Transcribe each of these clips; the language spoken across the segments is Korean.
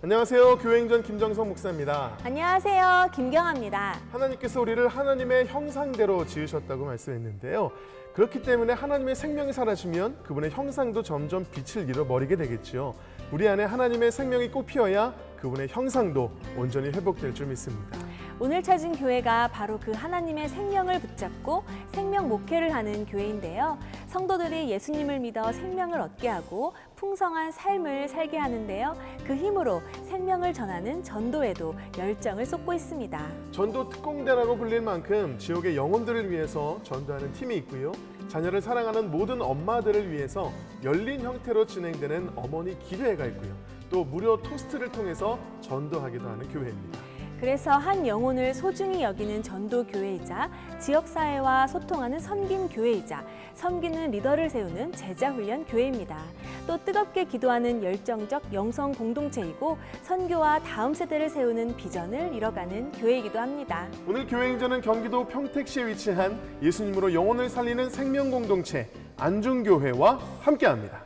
안녕하세요. 교회행전 김정성 목사입니다. 안녕하세요. 김경아입니다. 하나님께서 우리를 하나님의 형상대로 지으셨다고 말씀했는데요. 그렇기 때문에 하나님의 생명이 사라지면 그분의 형상도 점점 빛을 잃어버리게 되겠지요. 우리 안에 하나님의 생명이 꽃피어야 그분의 형상도 온전히 회복될 줄 믿습니다. 오늘 찾은 교회가 바로 그 하나님의 생명을 붙잡고 생명 목회를 하는 교회인데요. 성도들이 예수님을 믿어 생명을 얻게 하고 풍성한 삶을 살게 하는데요. 그 힘으로 생명을 전하는 전도에도 열정을 쏟고 있습니다. 전도 특공대라고 불릴 만큼 지역의 영혼들을 위해서 전도하는 팀이 있고요. 자녀를 사랑하는 모든 엄마들을 위해서 열린 형태로 진행되는 어머니 기도회가 있고요. 또 무료 토스트를 통해서 전도하기도 하는 교회입니다. 그래서 한 영혼을 소중히 여기는 전도교회이자 지역사회와 소통하는 섬김교회이자 섬기는 리더를 세우는 제자훈련 교회입니다. 또 뜨겁게 기도하는 열정적 영성 공동체이고 선교와 다음 세대를 세우는 비전을 이뤄가는 교회이기도 합니다. 오늘 교회행전은 경기도 평택시에 위치한 예수님으로 영혼을 살리는 생명공동체 안중교회와 함께합니다.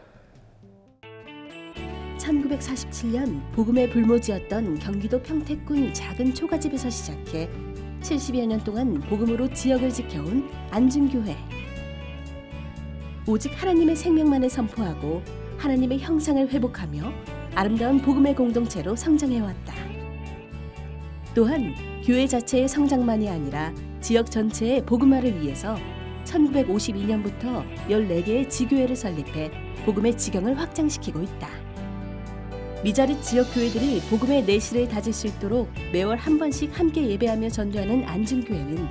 1947년 복음의 불모지였던 경기도 평택군 작은 초가집에서 시작해 70여 년 동안 복음으로 지역을 지켜온 안중교회. 오직 하나님의 생명만을 선포하고 하나님의 형상을 회복하며 아름다운 복음의 공동체로 성장해왔다. 또한 교회 자체의 성장만이 아니라 지역 전체의 복음화를 위해서 1952년부터 14개의 지교회를 설립해 복음의 지경을 확장시키고 있다. 미자립 지역 교회들이 복음의 내실을 다질 수 있도록 매월 한 번씩 함께 예배하며 전도하는 안중교회는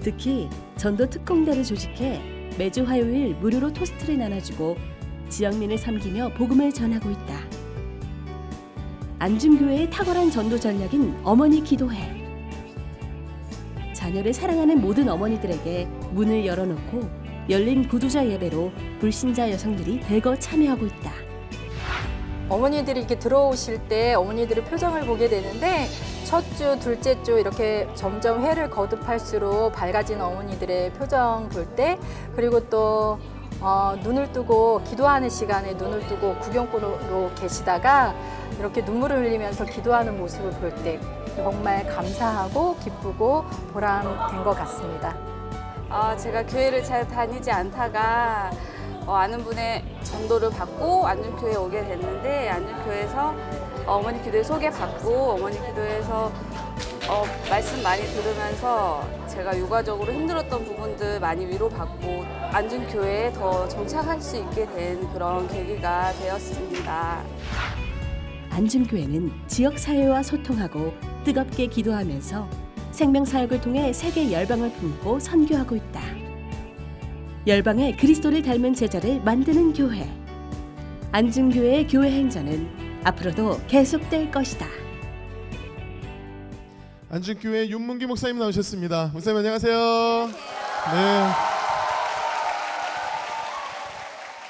특히 전도 특공대를 조직해 매주 화요일 무료로 토스트를 나눠주고 지역민을 섬기며 복음을 전하고 있다. 안중교회의 탁월한 전도 전략인 어머니 기도회. 자녀를 사랑하는 모든 어머니들에게 문을 열어놓고 열린 구두자 예배로 불신자 여성들이 대거 참여하고 있다. 어머니들이 이렇게 들어오실 때 어머니들의 표정을 보게 되는데 첫 주, 둘째 주 이렇게 점점 해를 거듭할수록 밝아진 어머니들의 표정 볼 때 그리고 또 눈을 뜨고 기도하는 시간에 눈을 뜨고 구경꾼으로 계시다가 이렇게 눈물을 흘리면서 기도하는 모습을 볼 때 정말 감사하고 기쁘고 보람된 것 같습니다. 제가 교회를 잘 다니지 않다가 아는 분의 전도를 받고 안중교회에 오게 됐는데 안중교회에서 어머니 기도회 소개받고 어머니 기도회에서 말씀 많이 들으면서 제가 육아적으로 힘들었던 부분들 많이 위로받고 안중교회에 더 정착할 수 있게 된 그런 계기가 되었습니다. 안중교회는 지역사회와 소통하고 뜨겁게 기도하면서 생명사역을 통해 세계 열방을 품고 선교하고 있다. 열방에 그리스도를 닮은 제자를 만드는 교회. 안중교회의 교회 행전은 앞으로도 계속될 것이다. 안중교회 윤문기 목사님 나오셨습니다. 목사님 안녕하세요.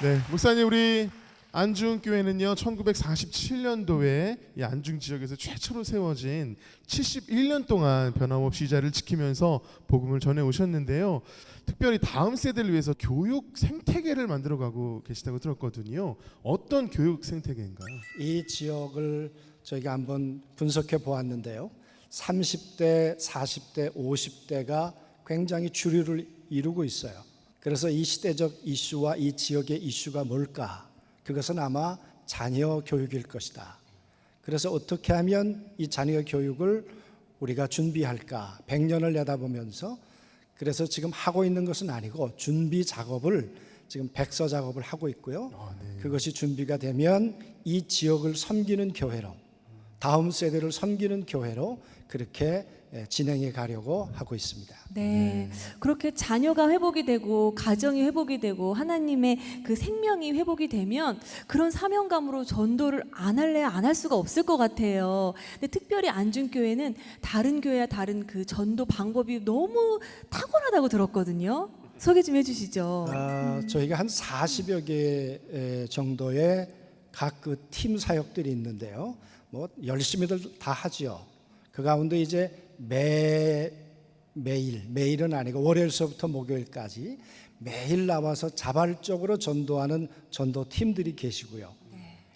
네, 목사님 우리 안중교회는요 1947년도에 이 안중 지역에서 최초로 세워진 71년 동안 변함없이 이 자리를 지키면서 복음을 전해 오셨는데요. 특별히 다음 세대를 위해서 교육 생태계를 만들어가고 계시다고 들었거든요. 어떤 교육 생태계인가요? 이 지역을 저희가 한번 분석해 보았는데요. 30대, 40대, 50대가 굉장히 주류를 이루고 있어요. 그래서 이 시대적 이슈와 이 지역의 이슈가 뭘까? 그것은 아마 자녀 교육일 것이다. 그래서 어떻게 하면 이 자녀 교육을 우리가 준비할까? 100년을 내다보면서 그래서 지금 하고 있는 것은 아니고 준비 작업을 지금 백서 작업을 하고 있고요. 그것이 준비가 되면 이 지역을 섬기는 교회로 다음 세대를 섬기는 교회로 그렇게 진행해 가려고 하고 있습니다. 네, 그렇게 자녀가 회복이 되고 가정이 회복이 되고 하나님의 그 생명이 회복이 되면 그런 사명감으로 전도를 안 할래 안 할 수가 없을 것 같아요. 근데 특별히 안중교회는 다른 교회와 다른 그 전도 방법이 너무 탁월하다고 들었거든요. 소개 좀 해주시죠. 저희가 한 40여 개 정도의 각 그 팀 사역들이 있는데요. 뭐 열심히들 다 하지요. 그 가운데 이제 매일은 아니고 월요일서부터 목요일까지 매일 나와서 자발적으로 전도하는 전도 팀들이 계시고요.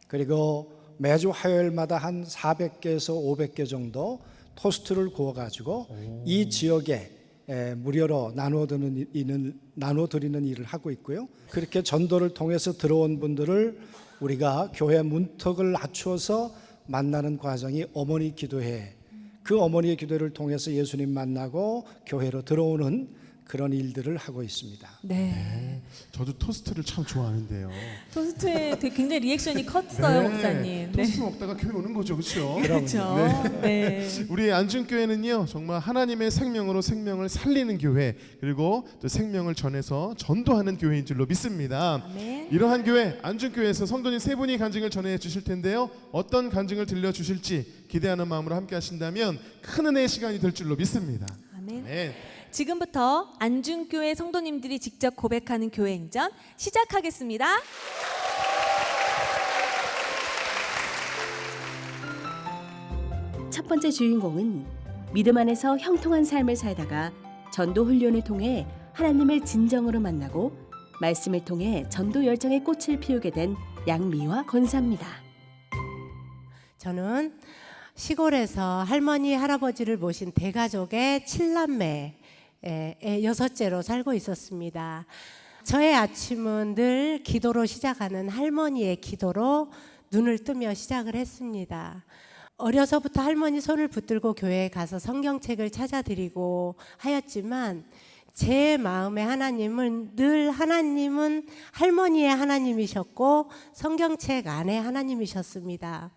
그리고 매주 화요일마다 한 400개에서 500개 정도 토스트를 구워가지고 이 지역에 무료로 나눠드리는 일을 하고 있고요. 그렇게 전도를 통해서 들어온 분들을 우리가 교회 문턱을 낮추어서 만나는 과정이 어머니 기도회, 그 어머니의 기도를 통해서 예수님 만나고 교회로 들어오는 그런 일들을 하고 있습니다. 네. 저도 토스트를 참 좋아하는데요. 토스트에 되게 굉장히 리액션이 컸어요, 목사님. 토스트 먹다가 교회 오는 거죠, 그렇죠? 그렇죠. 네. 우리 안중교회는요, 정말 하나님의 생명으로 생명을 살리는 교회, 그리고 또 생명을 전해서 전도하는 교회인 줄로 믿습니다. 아멘. 이러한 교회 안중교회에서 성도님 세 분이 간증을 전해 주실 텐데요. 어떤 간증을 들려 주실지 기대하는 마음으로 함께 하신다면 큰 은혜의 시간이 될 줄로 믿습니다. 아멘. 아멘. 지금부터 안중교회 성도님들이 직접 고백하는 교회 행전 시작하겠습니다. 첫 번째 주인공은 믿음 안에서 형통한 삶을 살다가 전도 훈련을 통해 하나님을 진정으로 만나고 말씀을 통해 전도 열정의 꽃을 피우게 된 양미화 권사입니다. 저는 시골에서 할머니, 할아버지를 모신 대가족의 7남매의 여섯째로 살고 있었습니다. 저의 아침은 늘 기도로 시작하는 할머니의 기도로 눈을 뜨며 시작을 했습니다. 어려서부터 할머니 손을 붙들고 교회에 가서 성경책을 찾아드리고 하였지만 제 마음의 하나님은 늘 하나님은 할머니의 하나님이셨고 성경책 안에 하나님이셨습니다.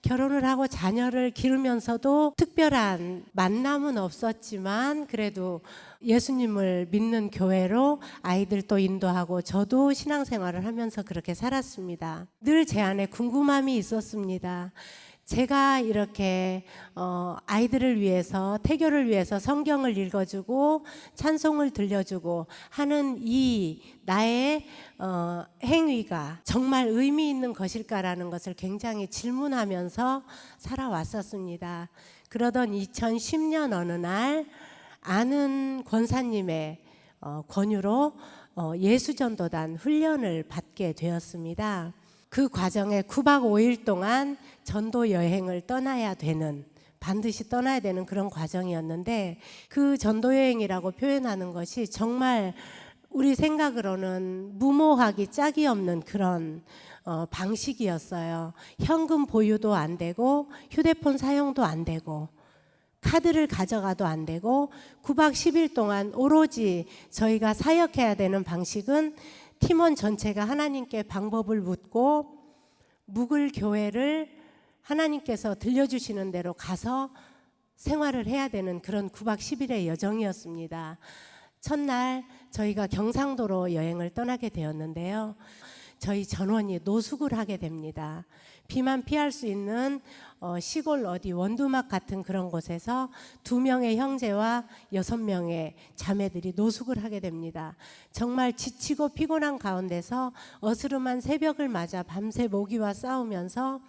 결혼을 하고 자녀를 기르면서도 특별한 만남은 없었지만 그래도 예수님을 믿는 교회로 아이들도 인도하고 저도 신앙생활을 하면서 그렇게 살았습니다. 늘 제 안에 궁금함이 있었습니다. 제가 이렇게 아이들을 위해서 태교를 위해서 성경을 읽어주고 찬송을 들려주고 하는 이 나의 행위가 정말 의미 있는 것일까라는 것을 굉장히 질문하면서 살아왔었습니다. 그러던 2010년 어느 날 아는 권사님의 권유로 예수전도단 훈련을 받게 되었습니다. 그 과정에 9박 5일 동안 전도 여행을 반드시 떠나야 되는 그런 과정이었는데 그 전도 여행이라고 표현하는 것이 정말 우리 생각으로는 무모하기 짝이 없는 그런 방식이었어요. 현금 보유도 안 되고 휴대폰 사용도 안 되고 카드를 가져가도 안 되고 9박 10일 동안 오로지 저희가 사역해야 되는 방식은 팀원 전체가 하나님께 방법을 묻고 묵을 교회를 하나님께서 들려주시는 대로 가서 생활을 해야 되는 그런 9박 10일의 여정이었습니다. 첫날 저희가 경상도로 여행을 떠나게 되었는데요. 저희 전원이 노숙을 하게 됩니다. 비만 피할 수 있는 시골 어디 원두막 같은 그런 곳에서 2명의 형제와 6명의 자매들이 노숙을 하게 됩니다. 정말 지치고 피곤한 가운데서 어스름한 새벽을 맞아 밤새 모기와 싸우면서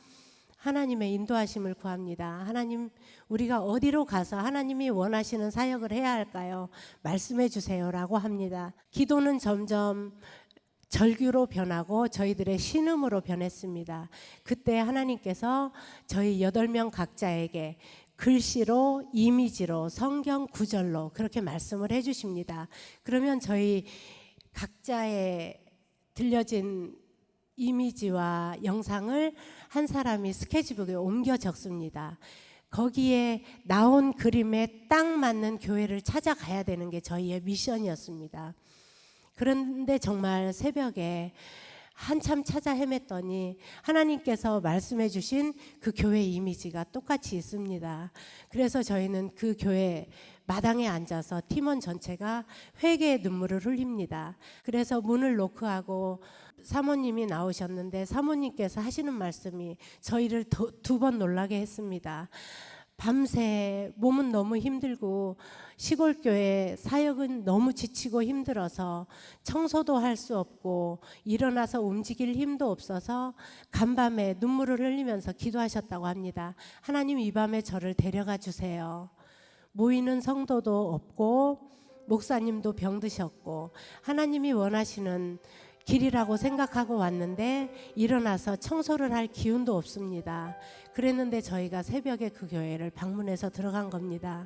하나님의 인도하심을 구합니다. 하나님, 우리가 어디로 가서 하나님이 원하시는 사역을 해야 할까요? 말씀해 주세요라고 합니다. 기도는 점점 절규로 변하고 저희들의 신음으로 변했습니다. 그때 하나님께서 저희 8명 각자에게 글씨로, 이미지로, 성경 구절로 그렇게 말씀을 해주십니다. 그러면 저희 각자의 들려진 이미지와 영상을 한 사람이 스케치북에 옮겨 적습니다. 거기에 나온 그림에 딱 맞는 교회를 찾아가야 되는 게 저희의 미션이었습니다. 그런데 정말 새벽에 한참 찾아 헤맸더니 하나님께서 말씀해 주신 그 교회 이미지가 똑같이 있습니다. 그래서 저희는 그 교회 마당에 앉아서 팀원 전체가 회개의 눈물을 흘립니다. 그래서 문을 노크하고 사모님이 나오셨는데 사모님께서 하시는 말씀이 저희를 2번 놀라게 했습니다. 밤새 몸은 너무 힘들고 시골교회 사역은 너무 지치고 힘들어서 청소도 할 수 없고 일어나서 움직일 힘도 없어서 간밤에 눈물을 흘리면서 기도하셨다고 합니다. 하나님, 이 밤에 저를 데려가 주세요. 모이는 성도도 없고 목사님도 병드셨고 하나님이 원하시는 길이라고 생각하고 왔는데 일어나서 청소를 할 기운도 없습니다. 그랬는데 저희가 새벽에 그 교회를 방문해서 들어간 겁니다.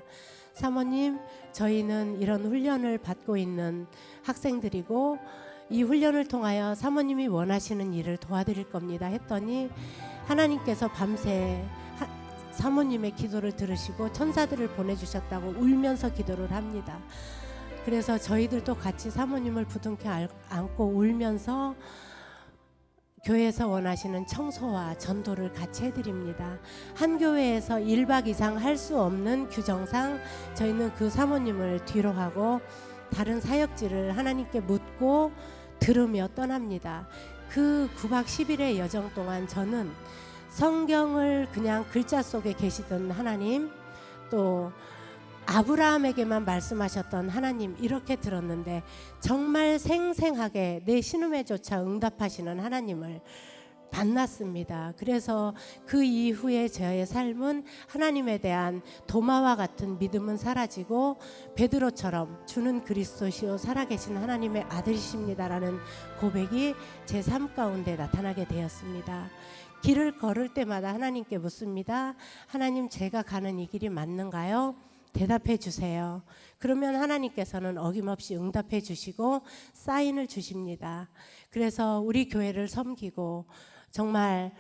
사모님, 저희는 이런 훈련을 받고 있는 학생들이고 이 훈련을 통하여 사모님이 원하시는 일을 도와드릴 겁니다 했더니 하나님께서 밤새 사모님의 기도를 들으시고 천사들을 보내주셨다고 울면서 기도를 합니다. 그래서 저희들도 같이 사모님을 부둥켜 안고 울면서 교회에서 원하시는 청소와 전도를 같이 해드립니다. 한 교회에서 1박 이상 할 수 없는 규정상 저희는 그 사모님을 뒤로 하고 다른 사역지를 하나님께 묻고 들으며 떠납니다. 그 9박 10일의 여정 동안 저는 성경을 그냥 글자 속에 계시던 하나님, 또 아브라함에게만 말씀하셨던 하나님, 이렇게 들었는데 정말 생생하게 내 신음에조차 응답하시는 하나님을 만났습니다. 그래서 그 이후에 저의 삶은 하나님에 대한 도마와 같은 믿음은 사라지고 베드로처럼 주는 그리스도시요 살아계신 하나님의 아들이십니다라는 고백이 제 삶 가운데 나타나게 되었습니다. 길을 걸을 때마다 하나님께 묻습니다. 하나님, 제가 가는 이 길이 맞는가요? 대답해 주세요. 그러면 하나님께서는 어김없이 응답해 주시고 사인을 주십니다. 그래서 우리 교회를 섬기고 정말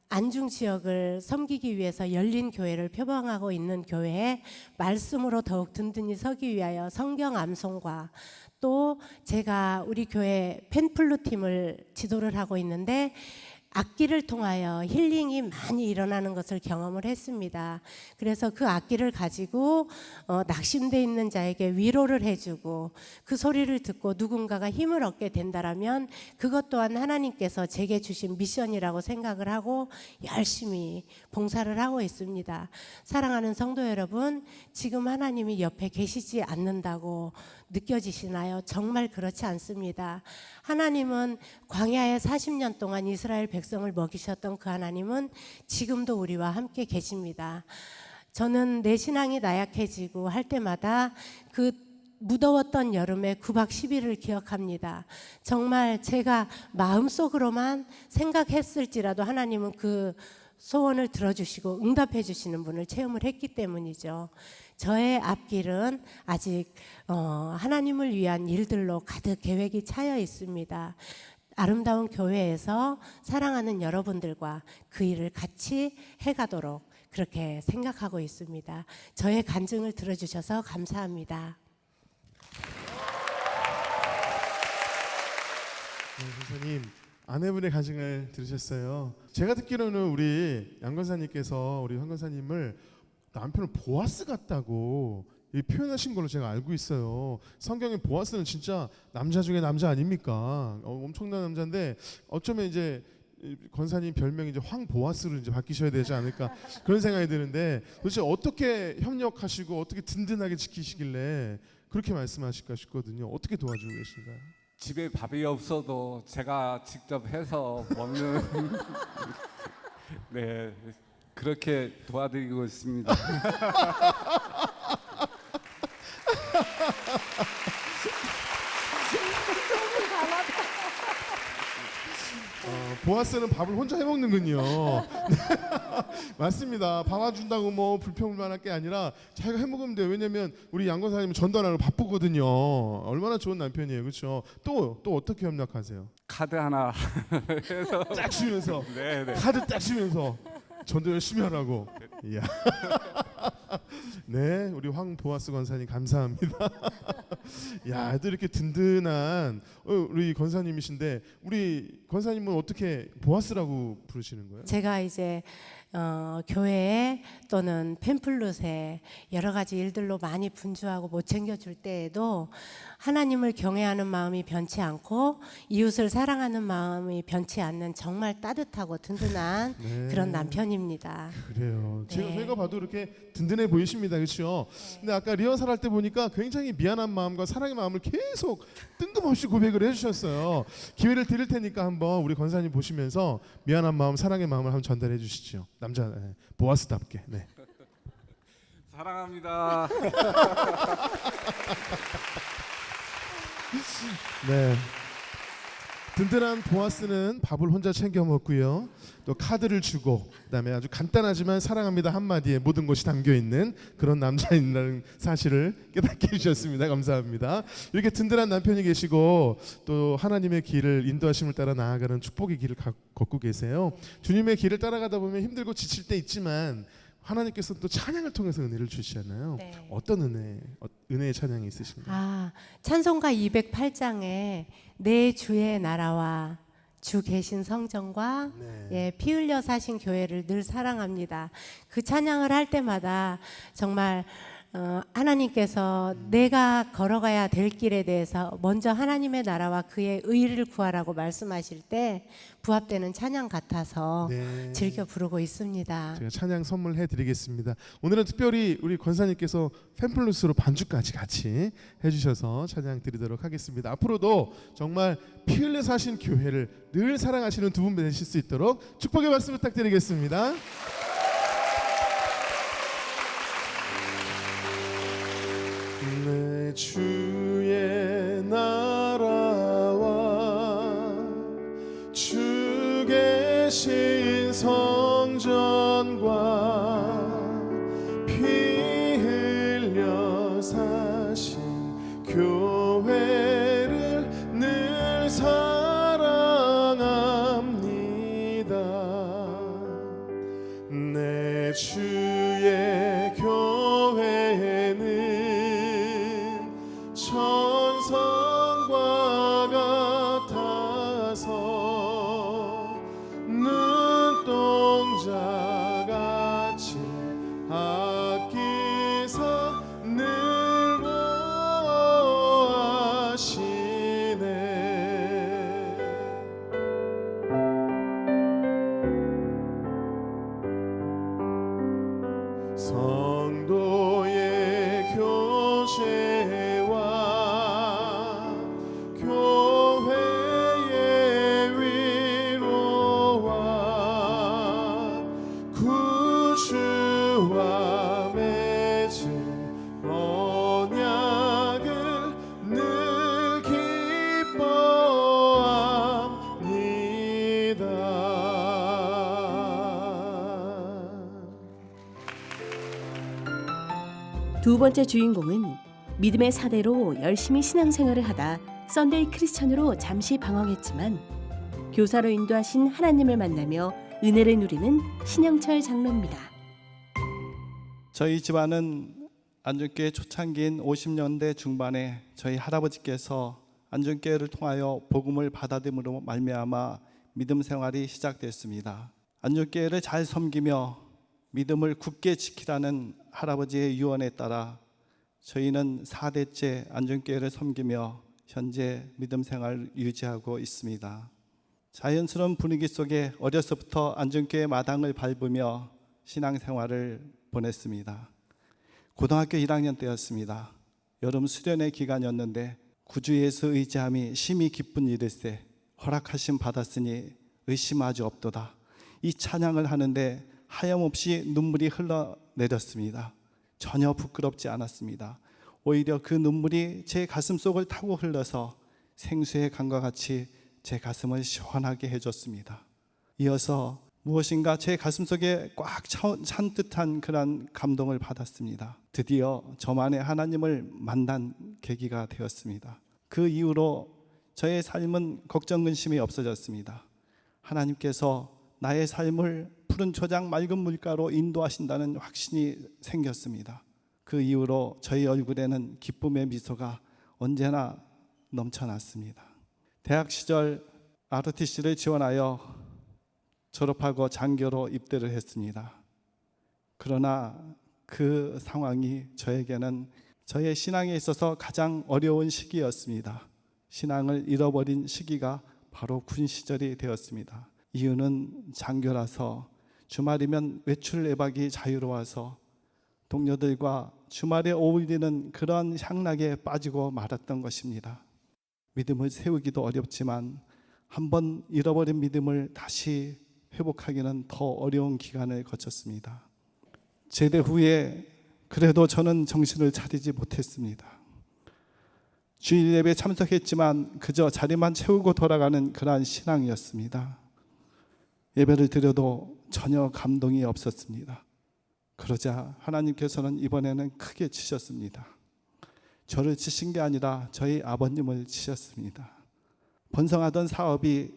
안중 지역을 섬기기 위해서 열린 교회를 표방하고 있는 교회에 말씀으로 더욱 든든히 서기 위하여 성경 암송과 또 제가 우리 교회 펜플루 팀을 지도를 하고 있는데 악기를 통하여 힐링이 많이 일어나는 것을 경험을 했습니다. 그래서 그 악기를 가지고 낙심돼 있는 자에게 위로를 해주고 그 소리를 듣고 누군가가 힘을 얻게 된다라면 그것 또한 하나님께서 제게 주신 미션이라고 생각을 하고 열심히 봉사를 하고 있습니다. 사랑하는 성도 여러분, 지금 하나님이 옆에 계시지 않는다고 느껴지시나요? 정말 그렇지 않습니다. 하나님은 광야에 40년 동안 이스라엘 백성을 먹이셨던 그 하나님은 지금도 우리와 함께 계십니다. 저는 내 신앙이 나약해지고 할 때마다 그 무더웠던 여름의 9박 10일을 기억합니다. 정말 제가 마음속으로만 생각했을지라도 하나님은 그 소원을 들어주시고 응답해 주시는 분을 체험을 했기 때문이죠. 저의 앞길은 아직 하나님을 위한 일들로 가득 계획이 차여 있습니다. 아름다운 교회에서 사랑하는 여러분들과 그 일을 같이 해가도록 그렇게 생각하고 있습니다. 저의 간증을 들어주셔서 감사합니다. 권사님, 아내분의 간증을 들으셨어요. 제가 듣기로는 우리 양 권사님께서 우리 황 권사님을 남편을 보아스 같다고 표현하신 걸로 제가 알고 있어요. 성경에 보아스는 진짜 남자 중에 남자 아닙니까? 엄청난 남자인데 어쩌면 이제 권사님 별명이 이제 황 보아스로 이제 바뀌셔야 되지 않을까 그런 생각이 드는데 도대체 어떻게 협력하시고 어떻게 든든하게 지키시길래 그렇게 말씀하실까 싶거든요. 어떻게 도와주고 계신가요? 집에 밥이 없어도 제가 직접 해서 먹는 네, 그렇게 도와드리고 있습니다. 보아스는 밥을 혼자 해먹는군요. 맞습니다. 밥 준다고 뭐 불평불만할 게 아니라 자기가 해먹으면 돼요. 왜냐면 우리 양 권사님은 전달하고 바쁘거든요. 얼마나 좋은 남편이에요, 그렇죠? 또 어떻게 협력하세요? 카드 하나 해서 딱 주면서 네. 카드 딱 주면서 전도 열심히 하라고. 이야. 네, 우리 황 보아스 권사님 감사합니다. 야, 또 이렇게 든든한 우리 권사님이신데 우리 권사님은 어떻게 보아스라고 부르시는 거예요? 제가 이제 교회에 또는 팸플룻에 여러 가지 일들로 많이 분주하고 못 챙겨줄 때에도 하나님을 경외하는 마음이 변치 않고 이웃을 사랑하는 마음이 변치 않는 정말 따뜻하고 든든한 네. 그런 남편입니다. 그래요. 제가 네. 저희가 봐도 이렇게 든든해 보이십니다, 그렇죠? 근데 아까 리허설 할 때 보니까 굉장히 미안한 마음과 사랑의 마음을 계속 뜬금없이 고백을 해주셨어요. 기회를 드릴 테니까 한번 우리 권사님 보시면서 미안한 마음, 사랑의 마음을 한번 전달해 주시죠. 남자 보아스답게. 네. 사랑합니다. 네. 든든한 보아스는 밥을 혼자 챙겨 먹고요. 또 카드를 주고 그다음에 아주 간단하지만 사랑합니다 한마디에 모든 것이 담겨 있는 그런 남자인라는 사실을 깨닫게 해주셨습니다. 감사합니다. 이렇게 든든한 남편이 계시고 또 하나님의 길을 인도하심을 따라 나아가는 축복의 길을 걷고 계세요. 주님의 길을 따라가다 보면 힘들고 지칠 때 있지만 하나님께서 또 찬양을 통해서 은혜를 주시잖아요. 네. 어떤 은혜의 찬양이 있으신가요? 찬송가 208장에 내 주의 나라와 주 계신 성전과 네. 피 흘려 사신 교회를 늘 사랑합니다. 그 찬양을 할 때마다 정말 하나님께서 내가 걸어가야 될 길에 대해서 먼저 하나님의 나라와 그의 의를 구하라고 말씀하실 때 부합되는 찬양 같아서 네. 즐겨 부르고 있습니다. 제가 찬양 선물해 드리겠습니다. 오늘은 특별히 우리 권사님께서 팬플러스로 반주까지 같이 해주셔서 찬양 드리도록 하겠습니다. 앞으로도 정말 피 흘려 사신 교회를 늘 사랑하시는 두 분 되실 수 있도록 축복의 말씀 부탁드리겠습니다. 내 주의 나라와 주 계신 성전과 피 흘려 사신 교회를 늘 사랑합니다. 내 주의 교회는 천성과 같아서 눈동자같이 아끼사 늘 보호하시네. 성도의 교제와 교회의 위로와 구주와 맺은 언약을 늘 기뻐합니다. 두 번째 주인공은 믿음의 사대로 열심히 신앙생활을 하다 썬데이 크리스천으로 잠시 방황했지만 교사로 인도하신 하나님을 만나며 은혜를 누리는 신영철 장로입니다. 저희 집안은 안중교회 초창기인 50년대 중반에 저희 할아버지께서 안중교회를 통하여 복음을 받아들임으로 말미암아 믿음 생활이 시작됐습니다. 안중교회를 잘 섬기며 믿음을 굳게 지키라는 할아버지의 유언에 따라 저희는 4대째 안중교회를 섬기며 현재 믿음 생활을 유지하고 있습니다. 자연스러운 분위기 속에 어려서부터 안중교회 마당을 밟으며 신앙생활을 보냈습니다. 고등학교 1학년 때였습니다. 여름 수련회 기간이었는데 구주 예수 의지함이 심히 기쁜 일일세 허락하심 받았으니 의심하지 없도다. 이 찬양을 하는데 하염없이 눈물이 흘러내렸습니다. 전혀 부끄럽지 않았습니다. 오히려 그 눈물이 제 가슴 속을 타고 흘러서 생수의 강과 같이 제 가슴을 시원하게 해줬습니다. 이어서 무엇인가 제 가슴 속에 꽉 찬 듯한 그런 감동을 받았습니다. 드디어 저만의 하나님을 만난 계기가 되었습니다. 그 이후로 저의 삶은 걱정 근심이 없어졌습니다. 하나님께서 나의 삶을 푸른 초장 맑은 물가로 인도하신다는 확신이 생겼습니다. 그 이후로 저희 얼굴에는 기쁨의 미소가 언제나 넘쳐났습니다. 대학 시절 ROTC를 지원하여 졸업하고 장교로 입대를 했습니다. 그러나 그 상황이 저에게는 저의 신앙에 있어서 가장 어려운 시기였습니다. 신앙을 잃어버린 시기가 바로 군 시절이 되었습니다. 이유는 장교라서 주말이면 외출 외박이 자유로워서 동료들과 주말에 어울리는 그런 향락에 빠지고 말았던 것입니다. 믿음을 세우기도 어렵지만 한번 잃어버린 믿음을 다시 회복하기는 더 어려운 기간을 거쳤습니다. 제대 후에 그래도 저는 정신을 차리지 못했습니다. 주일 예배에 참석했지만 그저 자리만 채우고 돌아가는 그러한 신앙이었습니다. 예배를 드려도 전혀 감동이 없었습니다. 그러자 하나님께서는 이번에는 크게 치셨습니다. 저를 치신 게 아니라 저희 아버님을 치셨습니다. 번성하던 사업이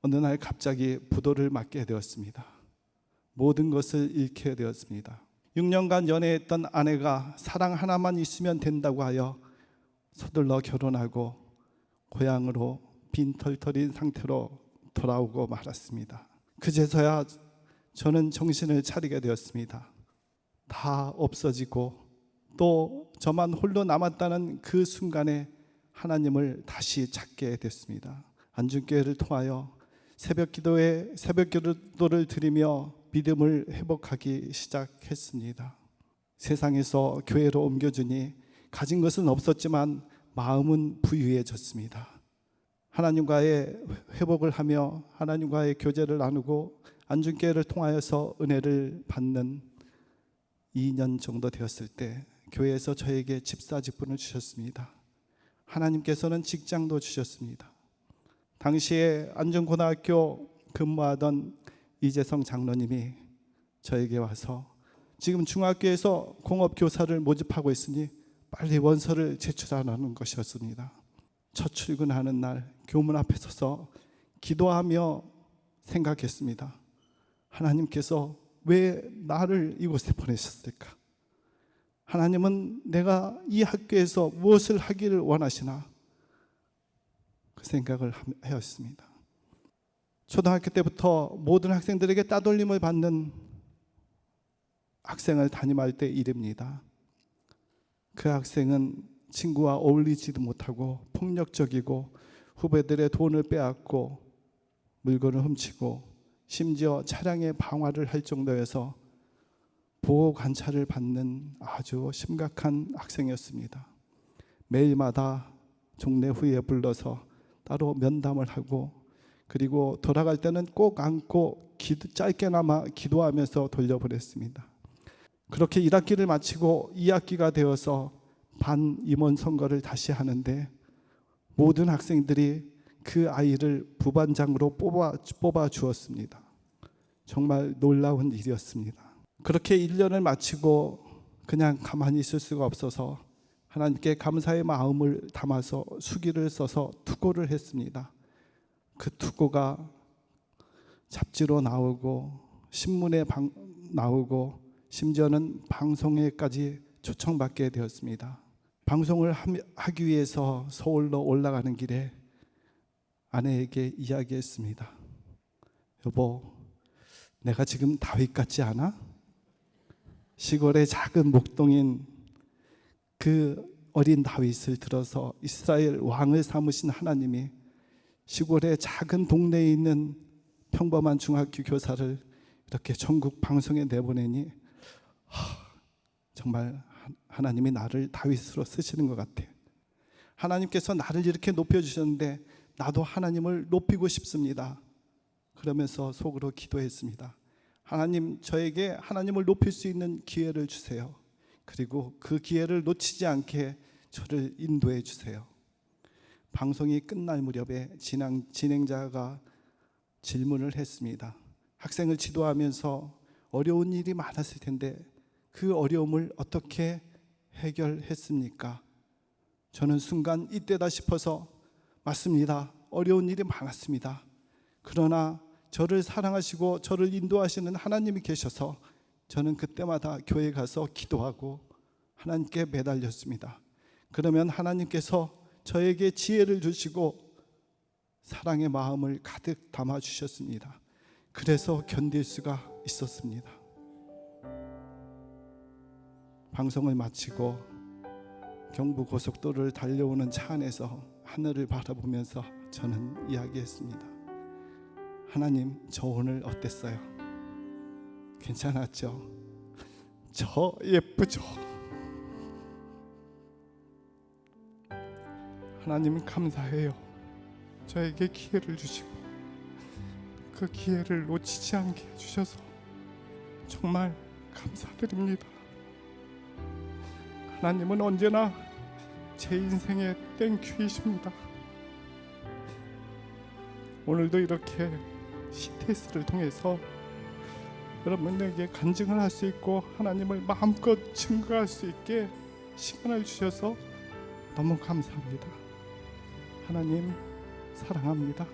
어느 날 갑자기 부도를 맞게 되었습니다. 모든 것을 잃게 되었습니다. 6년간 연애했던 아내가 사랑 하나만 있으면 된다고 하여 서둘러 결혼하고 고향으로 빈털터린 상태로 돌아오고 말았습니다. 그제서야 저는 정신을 차리게 되었습니다. 다 없어지고 또 저만 홀로 남았다는 그 순간에 하나님을 다시 찾게 됐습니다. 안중교회를 통하여 새벽 기도를 드리며 믿음을 회복하기 시작했습니다. 세상에서 교회로 옮겨주니 가진 것은 없었지만 마음은 부유해졌습니다. 하나님과의 회복을 하며 하나님과의 교제를 나누고 안중교회를 통하여서 은혜를 받는 2년 정도 되었을 때 교회에서 저에게 집사직분을 주셨습니다. 하나님께서는 직장도 주셨습니다. 당시에 안중고등학교 근무하던 이재성 장로님이 저에게 와서 지금 중학교에서 공업교사를 모집하고 있으니 빨리 원서를 제출하라는 것이었습니다. 첫 출근하는 날 교문 앞에 서서 기도하며 생각했습니다. 하나님께서 왜 나를 이곳에 보내셨을까? 하나님은 내가 이 학교에서 무엇을 하기를 원하시나? 그 생각을 하였습니다. 초등학교 때부터 모든 학생들에게 따돌림을 받는 학생을 담임할 때 일입니다. 그 학생은 친구와 어울리지도 못하고 폭력적이고 후배들의 돈을 빼앗고 물건을 훔치고 심지어 차량의 방화를 할 정도여서 보호 관찰을 받는 아주 심각한 학생이었습니다. 매일마다 종례 후에 불러서 따로 면담을 하고 그리고 돌아갈 때는 꼭 안고 짧게나마 기도하면서 돌려보냈습니다. 그렇게 1학기를 마치고 2학기가 되어서 반 임원 선거를 다시 하는데 모든 학생들이 그 아이를 부반장으로 뽑아 주었습니다. 정말 놀라운 일이었습니다. 그렇게 1년을 마치고 그냥 가만히 있을 수가 없어서 하나님께 감사의 마음을 담아서 수기를 써서 투고를 했습니다. 그 투고가 잡지로 나오고 신문에 나오고 심지어는 방송에까지 초청받게 되었습니다. 방송을 하기 위해서 서울로 올라가는 길에 아내에게 이야기했습니다. 여보, 내가 지금 다윗 같지 않아? 시골의 작은 목동인 그 어린 다윗을 들어서 이스라엘 왕을 삼으신 하나님이 시골의 작은 동네에 있는 평범한 중학교 교사를 이렇게 전국 방송에 내보내니 정말 하나님이 나를 다윗으로 쓰시는 것 같아. 하나님께서 나를 이렇게 높여주셨는데 나도 하나님을 높이고 싶습니다. 그러면서 속으로 기도했습니다. 하나님, 저에게 하나님을 높일 수 있는 기회를 주세요. 그리고 그 기회를 놓치지 않게 저를 인도해 주세요. 방송이 끝날 무렵에 진행자가 질문을 했습니다. 학생을 지도하면서 어려운 일이 많았을 텐데 그 어려움을 어떻게 해결했습니까? 저는 순간 이때다 싶어서 맞습니다. 어려운 일이 많았습니다. 그러나 저를 사랑하시고 저를 인도하시는 하나님이 계셔서 저는 그때마다 교회 가서 기도하고 하나님께 매달렸습니다. 그러면 하나님께서 저에게 지혜를 주시고 사랑의 마음을 가득 담아 주셨습니다. 그래서 견딜 수가 있었습니다. 방송을 마치고 경부고속도로를 달려오는 차 안에서 하늘을 바라보면서 저는 이야기했습니다. 하나님, 저 오늘 어땠어요? 괜찮았죠? 저 예쁘죠? 하나님 감사해요. 저에게 기회를 주시고 그 기회를 놓치지 않게 해주셔서 정말 감사드립니다. 하나님은 언제나 제 인생의 땡큐이십니다. 오늘도 이렇게 CTS를 통해서 여러분에게 간증을 할 수 있고 하나님을 마음껏 증거할 수 있게 시간을 주셔서 너무 감사합니다. 하나님 사랑합니다.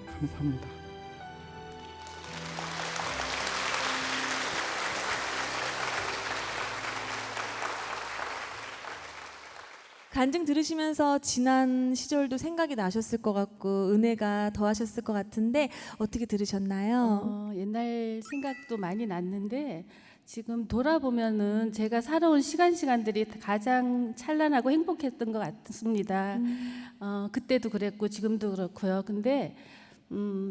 감사합니다. 간증 들으시면서 지난 시절도 생각이 나셨을 것 같고 은혜가 더하셨을 것 같은데 어떻게 들으셨나요? 옛날 생각도 많이 났는데 지금 돌아보면은 제가 살아온 시간들이 가장 찬란하고 행복했던 것 같습니다. 그때도 그랬고 지금도 그렇고요. 근데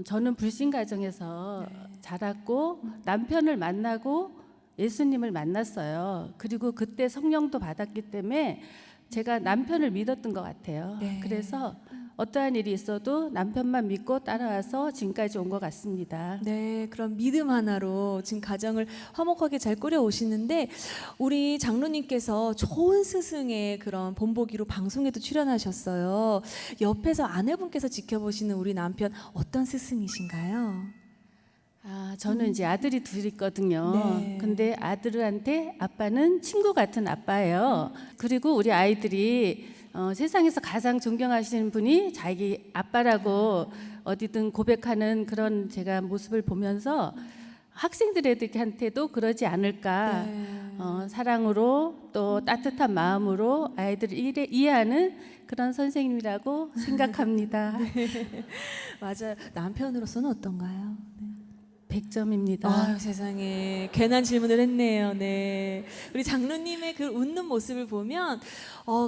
저는 불신 가정에서 자랐고 남편을 만나고 예수님을 만났어요. 그리고 그때 성령도 받았기 때문에 제가 남편을 믿었던 것 같아요. 네. 그래서 어떠한 일이 있어도 남편만 믿고 따라와서 지금까지 온 것 같습니다. 네, 그럼 믿음 하나로 지금 가정을 화목하게 잘 꾸려 오시는데 우리 장로님께서 좋은 스승의 그런 본보기로 방송에도 출연하셨어요. 옆에서 아내분께서 지켜보시는 우리 남편 어떤 스승이신가요? 저는 이제 아들이 둘 있거든요. 네. 근데 아들한테 아빠는 친구 같은 아빠예요. 그리고 우리 아이들이 세상에서 가장 존경하시는 분이 자기 아빠라고 어디든 고백하는 그런 제가 모습을 보면서 학생들한테도 그러지 않을까. 사랑으로 또 따뜻한 마음으로 아이들을 이해하는 그런 선생님이라고 생각합니다. 맞아요. 남편으로서는 어떤가요? 100점입니다. 아유, 세상에 괜한 질문을 했네요. 네, 우리 장로님의 그 웃는 모습을 보면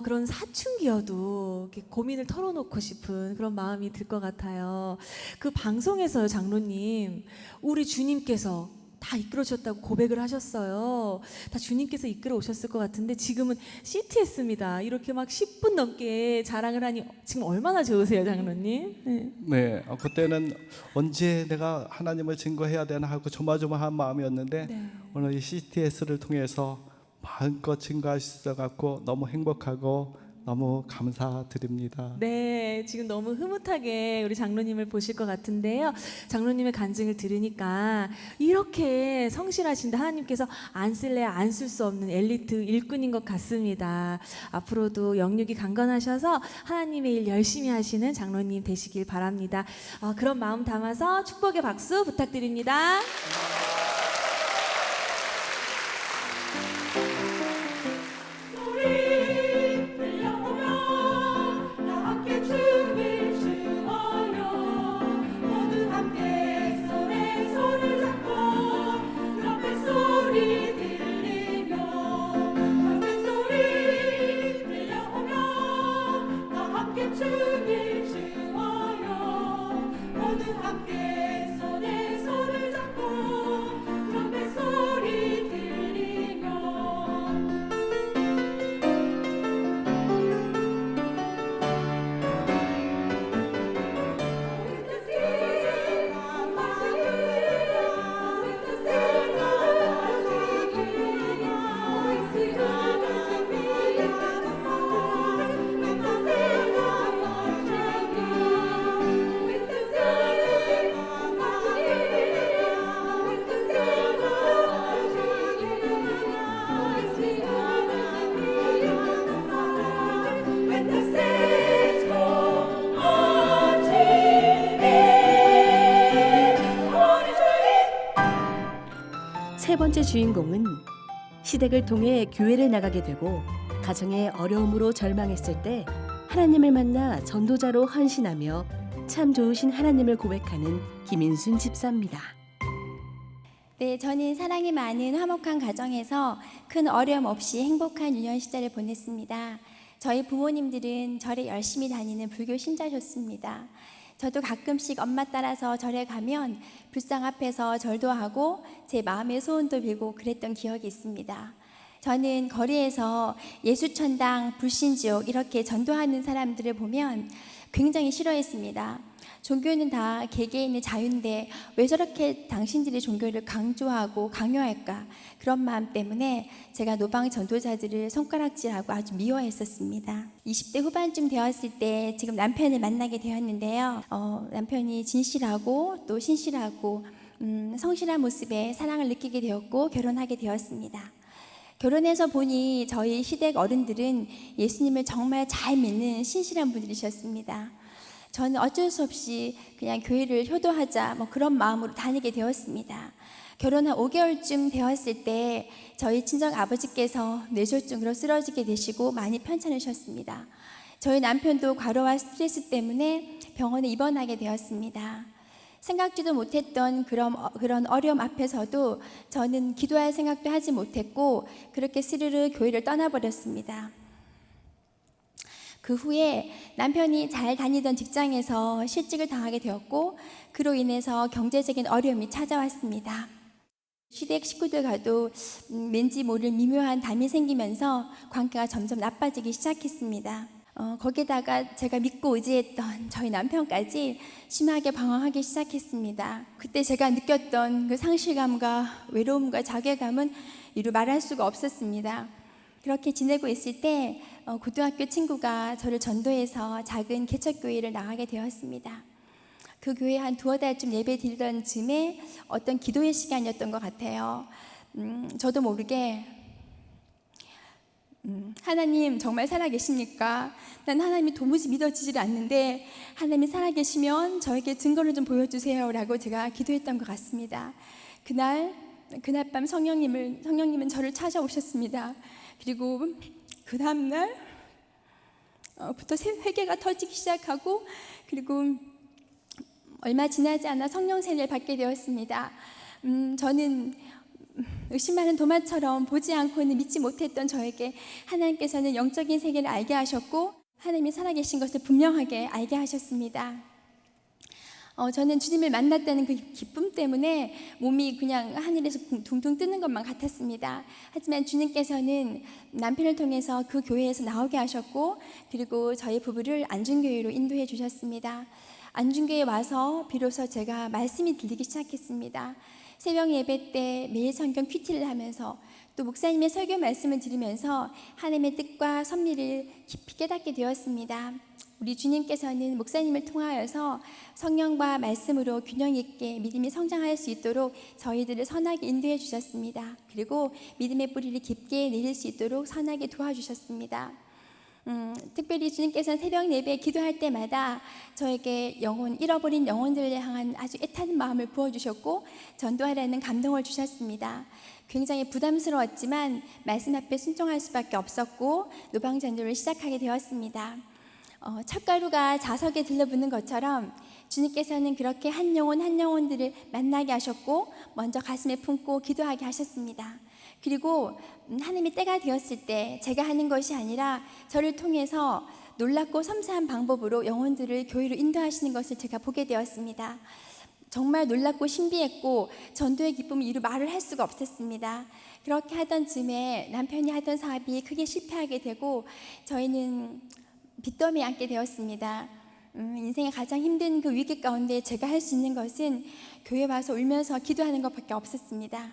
그런 사춘기여도 이렇게 고민을 털어놓고 싶은 그런 마음이 들 것 같아요. 그 방송에서요, 장로님, 우리 주님께서 다 이끌어주셨다고 고백을 하셨어요. 다 주님께서 이끌어 오셨을 것 같은데 지금은 CTS입니다. 이렇게 막 10분 넘게 자랑을 하니 지금 얼마나 좋으세요, 장로님? 네. 네, 그때는 언제 내가 하나님을 증거해야 되나 하고 조마조마한 마음이었는데 네. 오늘 이 CTS를 통해서 마음껏 증거할 수 있어갖고 너무 행복하고 너무 감사드립니다. 네, 지금 너무 흐뭇하게 우리 장로님을 보실 것 같은데요. 장로님의 간증을 들으니까 이렇게 성실하신데 하나님께서 안 쓸래 안 쓸 수 없는 엘리트 일꾼인 것 같습니다. 앞으로도 영육이 강건하셔서 하나님의 일 열심히 하시는 장로님 되시길 바랍니다. 그런 마음 담아서 축복의 박수 부탁드립니다. 세 번째 주인공은 시댁을 통해 교회를 나가게 되고 가정의 어려움으로 절망했을 때 하나님을 만나 전도자로 헌신하며 참 좋으신 하나님을 고백하는 김인순 집사입니다. 네, 저는 사랑이 많은 화목한 가정에서 큰 어려움 없이 행복한 유년 시절을 보냈습니다. 저희 부모님들은 절에 열심히 다니는 불교 신자셨습니다. 저도 가끔씩 엄마 따라서 절에 가면 불상 앞에서 절도 하고 제 마음의 소원도 빌고 그랬던 기억이 있습니다. 저는 거리에서 예수천당, 불신지옥 이렇게 전도하는 사람들을 보면 굉장히 싫어했습니다. 종교는 다 개개인의 자유인데 왜 저렇게 당신들이 종교를 강조하고 강요할까? 그런 마음 때문에 제가 노방 전도자들을 손가락질하고 아주 미워했었습니다. 20대 후반쯤 되었을 때 지금 남편을 만나게 되었는데요. 남편이 진실하고 또 신실하고 성실한 모습에 사랑을 느끼게 되었고 결혼하게 되었습니다. 결혼해서 보니 저희 시댁 어른들은 예수님을 정말 잘 믿는 신실한 분들이셨습니다. 저는 어쩔 수 없이 그냥 교회를 효도하자 뭐 그런 마음으로 다니게 되었습니다. 결혼 한 5개월쯤 되었을 때 저희 친정 아버지께서 뇌졸중으로 쓰러지게 되시고 많이 편찮으셨습니다. 저희 남편도 과로와 스트레스 때문에 병원에 입원하게 되었습니다. 생각지도 못했던 그런 어려움 앞에서도 저는 기도할 생각도 하지 못했고 그렇게 스르르 교회를 떠나버렸습니다. 그 후에 남편이 잘 다니던 직장에서 실직을 당하게 되었고 그로 인해서 경제적인 어려움이 찾아왔습니다. 시댁 식구들과도 왠지 모를 미묘한 담이 생기면서 관계가 점점 나빠지기 시작했습니다. 거기다가 제가 믿고 의지했던 저희 남편까지 심하게 방황하기 시작했습니다. 그때 제가 느꼈던 그 상실감과 외로움과 자괴감은 이루 말할 수가 없었습니다. 그렇게 지내고 있을 때 고등학교 친구가 저를 전도해서 작은 개척교회를 나가게 되었습니다. 그 교회에 한 2-3달쯤 예배 드리던 즈음에 어떤 기도의 시간이었던 것 같아요. 저도 모르게 하나님 정말 살아계십니까? 난 하나님이 도무지 믿어지질 않는데 하나님이 살아계시면 저에게 증거를 좀 보여주세요 라고 제가 기도했던 것 같습니다. 그날 밤 성령님은 저를 찾아오셨습니다. 그리고 그 다음날 부터 회개가 터지기 시작하고 그리고 얼마 지나지 않아 성령 세례를 받게 되었습니다. 저는 의심 많은 도마처럼 보지 않고는 믿지 못했던 저에게 하나님께서는 영적인 세계를 알게 하셨고 하나님이 살아계신 것을 분명하게 알게 하셨습니다. 저는 주님을 만났다는 그 기쁨 때문에 몸이 그냥 하늘에서 둥둥 뜨는 것만 같았습니다. 하지만 주님께서는 남편을 통해서 그 교회에서 나오게 하셨고 그리고 저희 부부를 안중교회로 인도해 주셨습니다. 안중교회에 와서 비로소 제가 말씀이 들리기 시작했습니다. 새벽 예배 때 매일 성경 큐티를 하면서 또 목사님의 설교 말씀을 들으면서 하나님의 뜻과 섭리를 깊이 깨닫게 되었습니다. 우리 주님께서는 목사님을 통하여서 성령과 말씀으로 균형 있게 믿음이 성장할 수 있도록 저희들을 선하게 인도해 주셨습니다. 그리고 믿음의 뿌리를 깊게 내릴 수 있도록 선하게 도와주셨습니다. 특별히 주님께서는 새벽 예배 기도할 때마다 저에게 잃어버린 영혼들을 향한 아주 애타는 마음을 부어주셨고 전도하라는 감동을 주셨습니다. 굉장히 부담스러웠지만 말씀 앞에 순종할 수밖에 없었고 노방전도를 시작하게 되었습니다. 찻가루가 자석에 들러붙는 것처럼 주님께서는 그렇게 한 영혼들을 만나게 하셨고 먼저 가슴에 품고 기도하게 하셨습니다. 그리고 하나님의 때가 되었을 때 제가 하는 것이 아니라 저를 통해서 놀랍고 섬세한 방법으로 영혼들을 교회로 인도하시는 것을 제가 보게 되었습니다. 정말 놀랍고 신비했고 전도의 기쁨을 이루 말을 할 수가 없었습니다. 그렇게 하던 즈음에 남편이 하던 사업이 크게 실패하게 되고 저희는 빚더미에 앉게 되었습니다. 인생의 가장 힘든 그 위기 가운데 제가 할 수 있는 것은 교회 와서 울면서 기도하는 것밖에 없었습니다.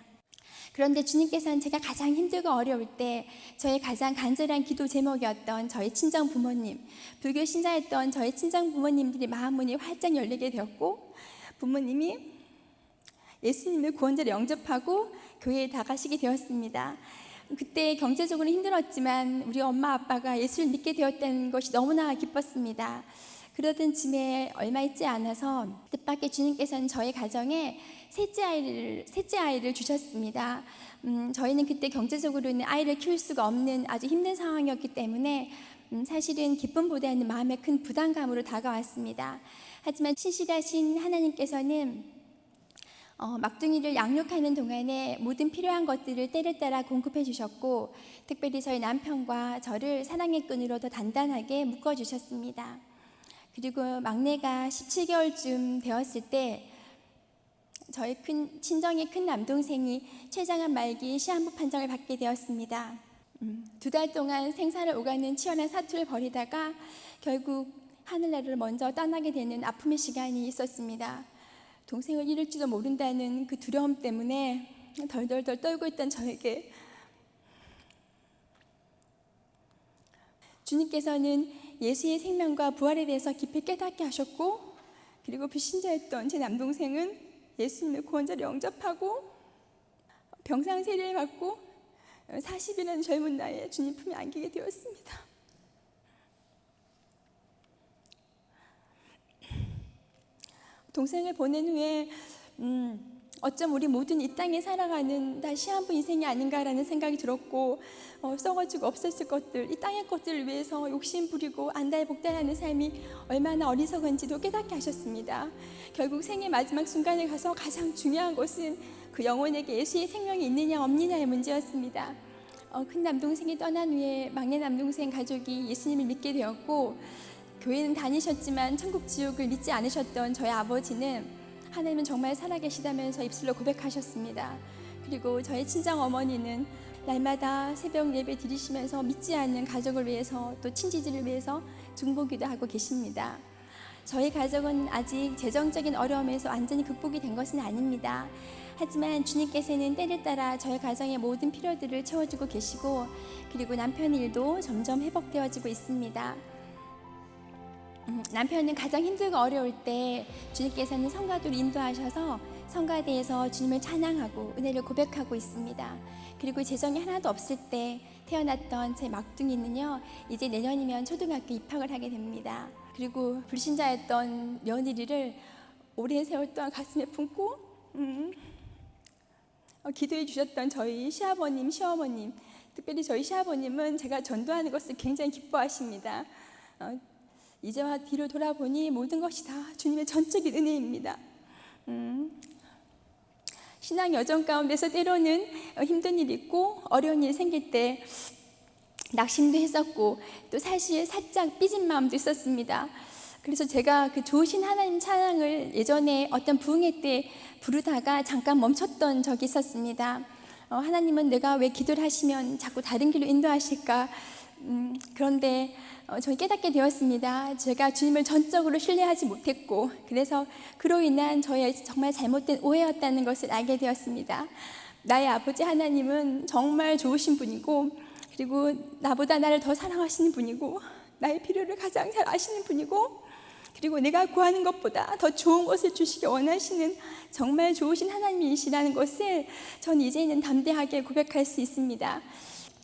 그런데 주님께서는 제가 가장 힘들고 어려울 때 저의 가장 간절한 기도 제목이었던 저희 친정 부모님, 불교 신자였던 저희 친정 부모님들이 마음문이 활짝 열리게 되었고 부모님이 예수님을 구원자로 영접하고 교회에 나가시게 되었습니다. 그때 경제적으로 힘들었지만 우리 엄마 아빠가 예수를 믿게 되었다는 것이 너무나 기뻤습니다. 그러던 즈음에 얼마 있지 않아서 뜻밖의 주님께서는 저희 가정에 셋째 아이를 주셨습니다. 저희는 그때 경제적으로는 아이를 키울 수가 없는 아주 힘든 상황이었기 때문에 사실은 기쁨보다는 마음의 큰 부담감으로 다가왔습니다. 하지만 신실하신 하나님께서는 막둥이를 양육하는 동안에 모든 필요한 것들을 때를 따라 공급해 주셨고 특별히 저희 남편과 저를 사랑의 끈으로 더 단단하게 묶어주셨습니다. 그리고 막내가 17개월쯤 되었을 때 저희 친정의 큰 남동생이 췌장암 말기 시한부 판정을 받게 되었습니다. 2달 동안 생사를 오가는 치열한 사투를 벌이다가 결국 하늘나라를 먼저 떠나게 되는 아픔의 시간이 있었습니다. 동생을 잃을지도 모른다는 그 두려움 때문에 덜덜덜 떨고 있던 저에게 주님께서는 예수의 생명과 부활에 대해서 깊이 깨닫게 하셨고, 그리고 불신자였던 제 남동생은 예수님을 구원자로 영접하고 병상 세례를 받고 40이라는 젊은 나이에 주님 품에 안기게 되었습니다. 동생을 보낸 후에 어쩜 우리 모든 이 땅에 살아가는 다 시한부 인생이 아닌가라는 생각이 들었고, 썩어지고 없었을 것들, 이 땅의 것들을 위해서 욕심 부리고 안달복달하는 삶이 얼마나 어리석은지도 깨닫게 하셨습니다. 결국 생의 마지막 순간에 가서 가장 중요한 것은 그 영혼에게 예수의 생명이 있느냐 없느냐의 문제였습니다. 큰 남동생이 떠난 후에 막내 남동생 가족이 예수님을 믿게 되었고, 교회는 다니셨지만 천국 지옥을 믿지 않으셨던 저희 아버지는 하나님은 정말 살아계시다면서 입술로 고백하셨습니다. 그리고 저희 친정 어머니는 날마다 새벽 예배 드리시면서 믿지 않는 가족을 위해서 또 친지들을 위해서 중보기도 하고 계십니다. 저희 가족은 아직 재정적인 어려움에서 완전히 극복이 된 것은 아닙니다. 하지만 주님께서는 때를 따라 저희 가정의 모든 필요들을 채워주고 계시고, 그리고 남편의 일도 점점 회복되어지고 있습니다. 남편은 가장 힘들고 어려울 때 주님께서는 성가도를 인도하셔서 성가대에서 주님을 찬양하고 은혜를 고백하고 있습니다. 그리고 재정이 하나도 없을 때 태어났던 제 막둥이는요, 이제 내년이면 초등학교 입학을 하게 됩니다. 그리고 불신자였던 며느리를 오랜 세월 동안 가슴에 품고 기도해 주셨던 저희 시아버님, 시어머님, 특별히 저희 시아버님은 제가 전도하는 것을 굉장히 기뻐하십니다. 이제와 뒤를 돌아보니 모든 것이 다 주님의 전적인 은혜입니다. 신앙 여정 가운데서 때로는 힘든 일이 있고 어려운 일이 생길 때 낙심도 했었고, 또 사실 살짝 삐진 마음도 있었습니다. 그래서 제가 그 좋으신 하나님 찬양을 예전에 어떤 부흥회 때 부르다가 잠깐 멈췄던 적이 있었습니다. 하나님은 내가 왜 기도를 하시면 자꾸 다른 길로 인도하실까? 그런데 저는 깨닫게 되었습니다. 제가 주님을 전적으로 신뢰하지 못했고, 그래서 그로 인한 저의 정말 잘못된 오해였다는 것을 알게 되었습니다. 나의 아버지 하나님은 정말 좋으신 분이고, 그리고 나보다 나를 더 사랑하시는 분이고, 나의 필요를 가장 잘 아시는 분이고, 그리고 내가 구하는 것보다 더 좋은 것을 주시기 원하시는 정말 좋으신 하나님이시라는 것을 전 이제는 담대하게 고백할 수 있습니다.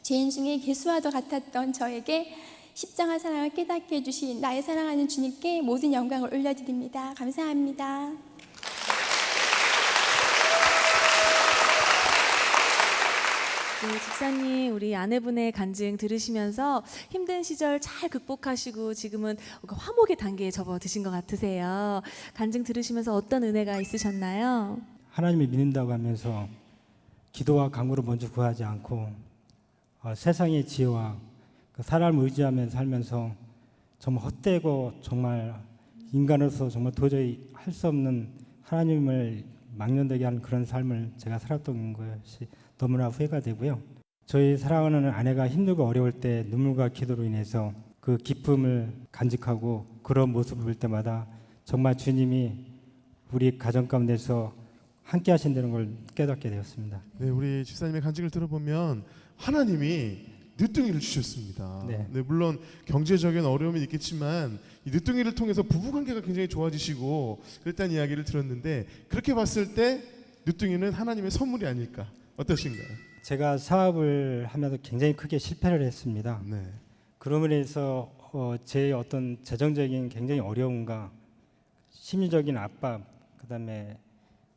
죄인 중에 개수와도 같았던 저에게 십자가 사랑을 깨닫게 해주신 나의 사랑하는 주님께 모든 영광을 올려드립니다. 감사합니다. 네, 집사님, 우리 아내분의 간증 들으시면서 힘든 시절 잘 극복하시고 지금은 화목의 단계에 접어드신 것 같으세요. 간증 들으시면서 어떤 은혜가 있으셨나요? 하나님을 믿는다고 하면서 기도와 간구를 먼저 구하지 않고 세상의 지혜와 그 사람을 의지하면서 살면서 정말 헛되고 정말 인간으로서 정말 도저히 할 수 없는 하나님을 망령되게 하는 그런 삶을 제가 살았던 것이 너무나 후회가 되고요. 저희 사랑하는 아내가 힘들고 어려울 때 눈물과 기도로 인해서 그 기쁨을 간직하고 그런 모습을 볼 때마다 정말 주님이 우리 가정 가운데서 함께 하신다는 걸 깨닫게 되었습니다. 네, 우리 집사님의 간증을 들어보면 하나님이 늦둥이를 주셨습니다. 네. 네, 물론 경제적인 어려움이 있겠지만 이 늦둥이를 통해서 부부관계가 굉장히 좋아지시고 그랬다는 이야기를 들었는데, 그렇게 봤을 때 늦둥이는 하나님의 선물이 아닐까, 어떠신가요? 제가 사업을 하면서 굉장히 크게 실패를 했습니다. 네. 그러므로 해서 제 어떤 재정적인 굉장히 어려움과 심리적인 압박, 그다음에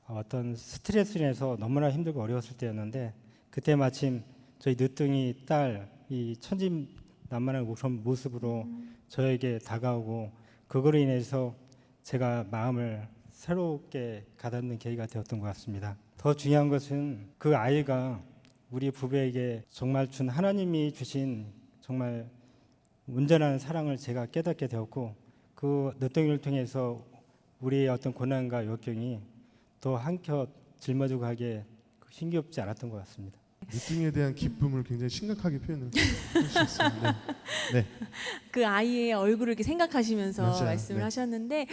어떤 스트레스로 인해서 너무나 힘들고 어려웠을 때였는데, 그때 마침 저희 늦둥이 딸이 천진난만한 그런 모습으로 저에게 다가오고, 그거로 인해서 제가 마음을 새롭게 가닫는 계기가 되었던 것 같습니다. 더 중요한 것은 그 아이가 우리 부부에게 정말 준 하나님이 주신 정말 온전한 사랑을 제가 깨닫게 되었고, 그 늦둥이를 통해서 우리의 어떤 고난과 역경이 더 한껏 짊어지고 하기에 힘겹지 않았던 것 같습니다. 미팅에 대한 기쁨을 굉장히 심각하게 표현을 해주셨습니다. 네. 그 아이의 얼굴을 이렇게 생각하시면서 맞아요. 말씀을 네. 하셨는데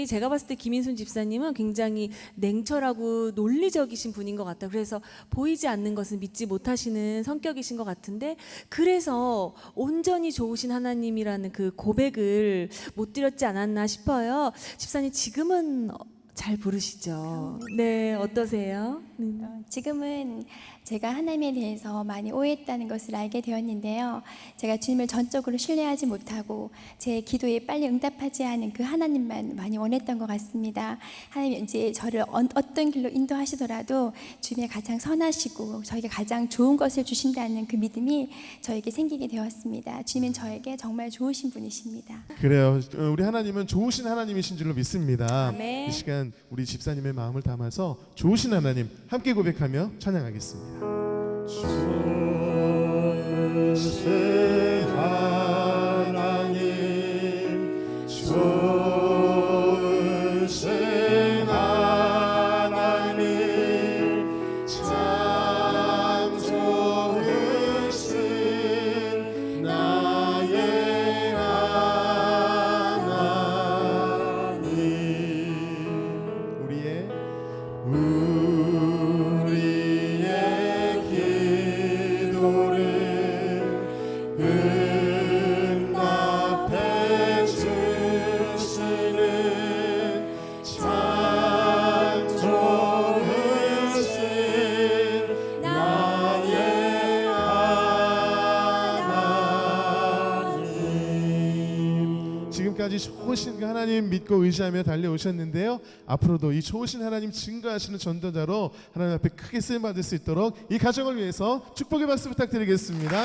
제가 봤을 때 김인순 집사님은 굉장히 냉철하고 논리적이신 분인 것 같아요. 그래서 보이지 않는 것은 믿지 못하시는 성격이신 것 같은데 그래서 온전히 좋으신 하나님이라는 그 고백을 못 드렸지 않았나 싶어요. 집사님 지금은 잘 부르시죠? 네, 어떠세요? 지금은 제가 하나님에 대해서 많이 오해했다는 것을 알게 되었는데요. 제가 주님을 전적으로 신뢰하지 못하고 제 기도에 빨리 응답하지 않은 그 하나님만 많이 원했던 것 같습니다. 하나님 이제 저를 어떤 길로 인도하시더라도 주님이 가장 선하시고 저에게 가장 좋은 것을 주신다는 그 믿음이 저에게 생기게 되었습니다. 주님은 저에게 정말 좋으신 분이십니다. 그래요. 우리 하나님은 좋으신 하나님이신 줄로 믿습니다. 아멘. 이 시간 우리 집사님의 마음을 담아서 좋으신 하나님 함께 고백하며 찬양하겠습니다. 좋으신 하나님, 좋으신 하나님, 참 좋으신 나의 하나님. 우리의 기도를 응답해 주시는 참 좋으신 나의 하나님. 지금까지 좋으신 그 하나님 믿고 의지하며 달려오셨는데요. 앞으로도 이 좋으신 하나님 증거하시는 전도자로 하나님 앞에 크게 쓰임 받을 수 있도록 이 가정을 위해서 축복의 박수 부탁드리겠습니다.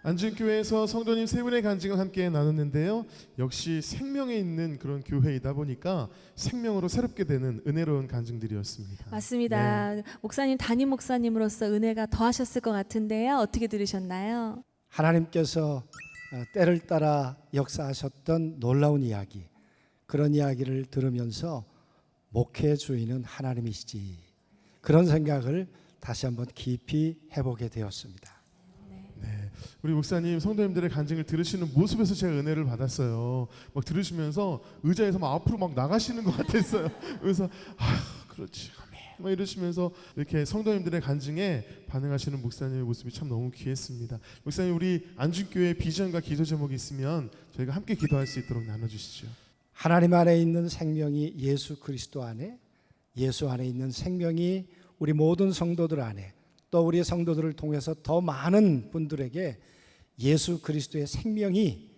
안준교회에서 성도님 세 분의 간증을 함께 나눴는데요. 역시 생명에 있는 그런 교회이다 보니까 생명으로 새롭게 되는 은혜로운 간증들이었습니다. 맞습니다. 목사님 담임 목사님으로서 은혜가 더하셨을 것 같은데요. 어떻게 들으셨나요? 하나님께서 때를 따라 역사하셨던 놀라운 이야기, 그런 이야기를 들으면서 목회의 주인은 하나님이시지, 그런 생각을 다시 한번 깊이 해보게 되었습니다. 우리 목사님 성도님들의 간증을 들으시는 모습에서 제가 은혜를 받았어요. 막 들으시면서 의자에서 막 앞으로 막 나가시는 것 같았어요. 그래서 그렇지 아멘 막 이러시면서 이렇게 성도님들의 간증에 반응하시는 목사님의 모습이 참 너무 귀했습니다. 목사님, 우리 안준교회 비전과 기도 제목이 있으면 저희가 함께 기도할 수 있도록 나눠주시죠. 하나님 안에 있는 생명이 예수 그리스도 안에, 예수 안에 있는 생명이 우리 모든 성도들 안에, 또 우리 성도들을 통해서 더 많은 분들에게 예수 그리스도의 생명이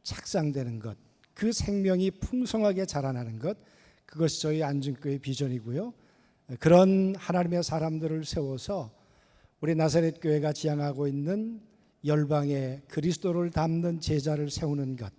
착상되는 것, 그 생명이 풍성하게 자라나는 것, 그것이 저희 안준교회의 비전이고요. 그런 하나님의 사람들을 세워서 우리 나사렛 교회가 지향하고 있는 열방의 그리스도를 담는 제자를 세우는 것,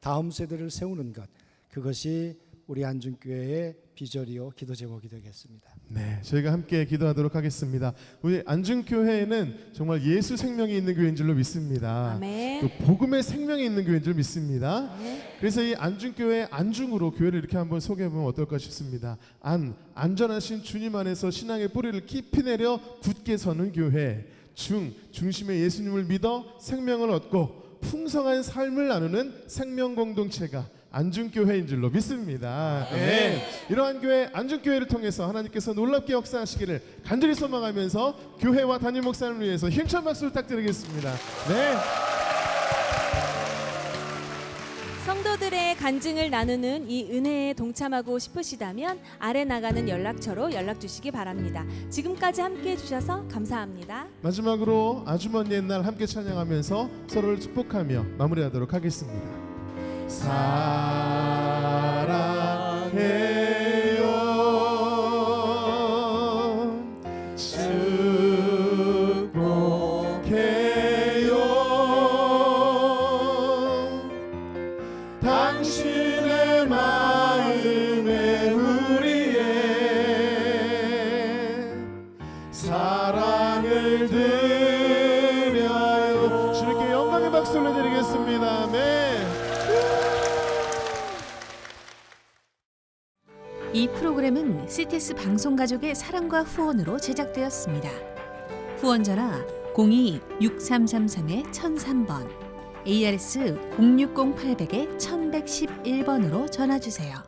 다음 세대를 세우는 것, 그것이 우리 안준교회의 비전이요 기도 제목이 되겠습니다. 네, 저희가 함께 기도하도록 하겠습니다. 우리 안준교회는 정말 예수 생명이 있는 교회인 줄로 믿습니다. 아멘. 또 복음의 생명이 있는 교회인 줄 믿습니다. 그래서 이 안준교회 안중으로 교회를 이렇게 한번 소개해보면 어떨까 싶습니다. 안전하신 주님 안에서 신앙의 뿌리를 깊이 내려 굳게 서는 교회. 중심의 예수님을 믿어 생명을 얻고 풍성한 삶을 나누는 생명 공동체가 안준교회인 줄로 믿습니다. 네. 이러한 교회 안준교회를 통해서 하나님께서 놀랍게 역사하시기를 간절히 소망하면서 교회와 담임 목사님을 위해서 힘찬 박수 부탁드리겠습니다. 네. 성도들의 간증을 나누는 이 은혜에 동참하고 싶으시다면 아래 나가는 연락처로 연락 주시기 바랍니다. 지금까지 함께 해주셔서 감사합니다. 마지막으로 아주 먼 옛날 함께 찬양하면서 서로를 축복하며 마무리하도록 하겠습니다. 사랑해요, 축복해요, 당신의 마음에 우리의 사랑을 드려 방송은 CTS 방송가족의 사랑과 후원으로 제작되었습니다. 후원 전화 02-6333-1003번, ARS 060-800-1111번으로 전화 주세요.